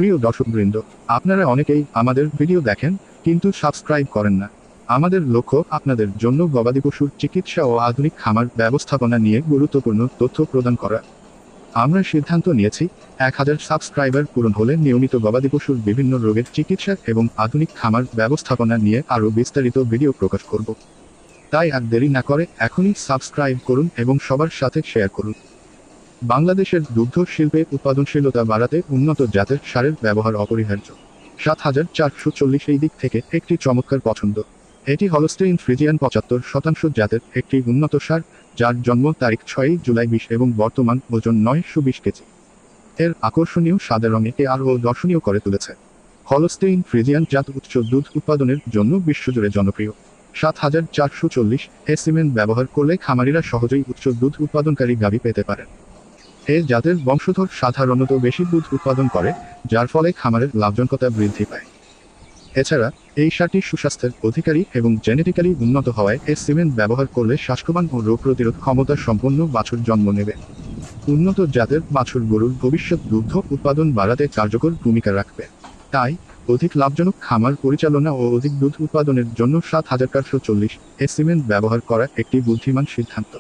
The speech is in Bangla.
প্রিয় দর্শকবৃন্দ, আপনারা অনেকেই আমাদের ভিডিও দেখেন কিন্তু সাবস্ক্রাইব করেন না। আমাদের লক্ষ্য আপনাদের জন্য গবাদি পশুর চিকিৎসা ও আধুনিক খামার ব্যবস্থাপনা নিয়ে গুরুত্বপূর্ণ তথ্য প্রদান করা। আমরা সিদ্ধান্ত নিয়েছি 1000 সাবস্ক্রাইবার পূরণ হলে নিয়মিত গবাদি পশুর বিভিন্ন রোগের চিকিৎসা এবং আধুনিক খামার ব্যবস্থাপনা নিয়ে আরও বিস্তারিত ভিডিও প্রকাশ করব। তাই আর দেরি না করে এখনই সাবস্ক্রাইব করুন এবং সবার সাথে শেয়ার করুন। বাংলাদেশের দুগ্ধ শিল্পে উৎপাদনশীলতা বাড়াতে উন্নত জাতের সারের ব্যবহার অপরিহার্য। 7440 এই দিক থেকে একটি চমৎকার পছন্দ। এটি হলস্টেইন ফ্রিজিয়ান 75% জাতের একটি উন্নত সার, যার জন্ম তারিখ 6 জুলাই 20 এবং বর্তমান ওজন 920 কেজি। এর আকর্ষণীয় সাদা রং একে আরও দর্শনীয় করে তুলেছে। হলস্টেইন ফ্রিজিয়ান জাত উচ্চ দুধ উৎপাদনের জন্য বিশ্বজুড়ে জনপ্রিয়। 7440 সিমেন্ট ব্যবহার করলে খামারিরা সহজেই উচ্চ দুধ উৎপাদনকারী গাভী পেতে পারেন। এ জাতের বংশধর সাধারণত বেশি দুধ উৎপাদন করে, যার ফলে খামারের লাভজনকতা বৃদ্ধি পায়। এছাড়া এই সারটি সুস্বাস্থ্যের অধিকারী এবং জেনেটিক্যালি উন্নত হওয়ায় সিমেন্ট ব্যবহার করলে স্বাস্থ্যবান ও রোগ প্রতিরোধ ক্ষমতা সম্পন্ন বাছুর জন্ম নেবে। উন্নত জাতের বাছুর গরুর ভবিষ্যৎ দুগ্ধ উৎপাদন বাড়াতে কার্যকর ভূমিকা রাখবে। তাই অধিক লাভজনক খামার পরিচালনা ও অধিক দুধ উৎপাদনের জন্য 7440 সিমেন্ট ব্যবহার করা একটি বুদ্ধিমান সিদ্ধান্ত।